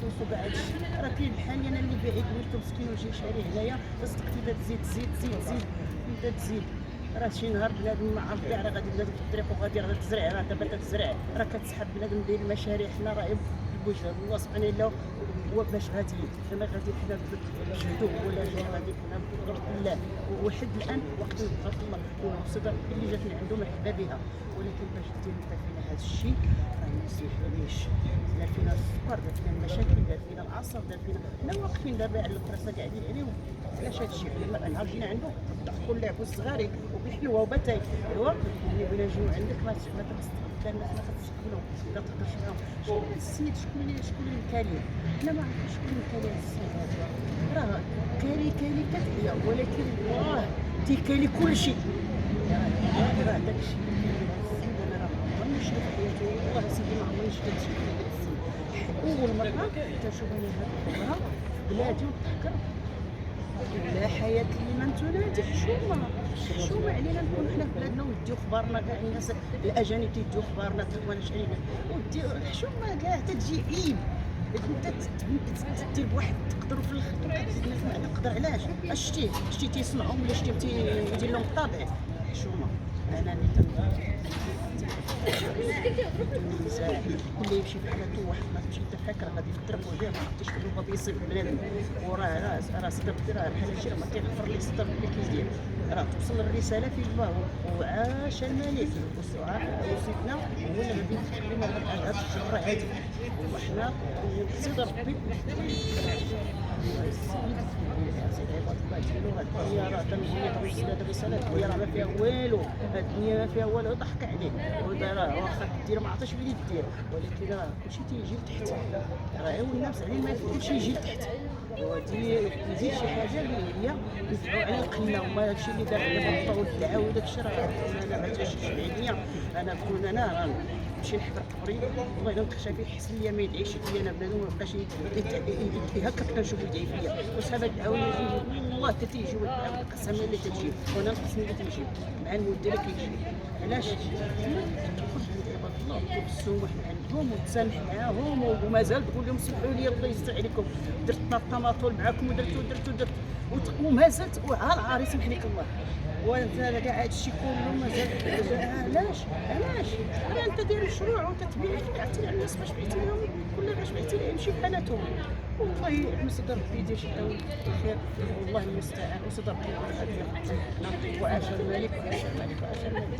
فلوسو كاع هادشي، راه كاين بحالي انا اللي بعيد وليت مسكين وجاي شاري هنايا، صدقتي دا تزيد تزيد تزيد تزيد دا تزيد. راه شي نهار بنادم ما عرف كاع راه غادي بنادم في الطريق وغادي غادا تزرع، راه دابا تتزرع راه كتسحب بنادم داير المشاريع، حنا راه بوجه الله سبحانه الله هو باش غادي حنا غادي حنا بجهدو ولا غادي حنا بقدرة الله، وحد الان وقت بقدرة الله والصدر اللي جاتنا عنده مرحبا بها، ولكن باش دير انت فينا هذا الشيء راه ما يسمحوليش. دار فينا السكر، دار فينا المشاكل، دار فينا العصر، دار فينا حنا واقفين دابا على الفراسه قاعدين عليه. علاش هذا الشيء؟ نهار جينا عنده الضحك واللعب والصغاري وبالحلوه وباتاي ايوا ملي بغينا نجيو عندك ما كتستقبل الناس، ما كتستقبلو ما تهضرش معاهم. شكون السيد؟ شكون اللي مكالي؟ حنا ما عرفتش شكون مكالي هذا السيد هذا، راه كالي كتحيا ولكن الله تيكالي كلشي. راه داكشي انا راه ما عمرني شفت في حياتي والله سيدي، ما عمرني شفت شي حاجه ديال السيد. اول مره تنشوف انا هاد المره بلادي ونتفكر لا حياة لمن تنادي حشومة علينا نكون حنا في بلادنا ونديو خبارنا كاع الناس الأجانب تيديو خبارنا تما شحال وديو حشومة كاع تتجي عيب. انت دير بواحد تقدر في الاخر تزيد الناس ما نقدر. علاش؟ شتي تيصنعهم ولا شتي تيدير لهم الطابع حشومة. انا النزاع كل يمشي بحالته، واحد ما تمشي انت فاكر غادي يفكر وجهه ما عرفتيش شنو غادي يصيب بنادم، وراه راه صدر راه بحال هادشي راه ما تيغفر ليه الصدر اللي كيدير، راه توصل الرساله في الله وعاش الملك وسيدنا هو اللي غادي يخلي لنا هذا الشهر هادي، وحنا صدر ربي سيدي عباد الله ديالو. هاد الدنيا راه تنجي هاد الرساله الدنيا راه ما فيها والو، هاد الدنيا ما فيها والو، ضحك عليك راه واخا دير ما عرفتش بلي دير، ولكن راه كلشي تيجي لتحت، راه هو الناس عليه ما كلشي يجي لتحت، ودي تزيد شي حاجه اللي هي يدفعوا على القله، وما هادشي اللي دار دابا الطول الدعاوي وداكشي راه انا ما تجيش عليا. انا كون انا نمشي نحفر قبري والله الا نخشى فيه يحسن ليا ما يدعيش ليا انا بنادم ما بقاش هكا كنشوف يدعي فيا، وصحاب الدعاوي والله حتى تيجيو القسامه اللي تجي وانا القسم اللي تيجي مع المده اللي كيجي. علاش؟ الله والسمح عندهم وتسامح معاهم ومازال تقول لهم سمحوا لي الله يستر عليكم درت الطماطول معاكم ودرت ومازالت وعار عار يسمح لك الله، وانت كاع هادشي كله مازال. علاش راه انت داير مشروع وانت تبيع بعتي على الناس باش بعتي لهم كل باش بعتي لهم شي بحالاتهم. والله مصدر ربي يدير شي حاجه بخير والله المستعان، وصدر ربي غادي يرحم وعاش الملك وعاش الملك وعاش الملك.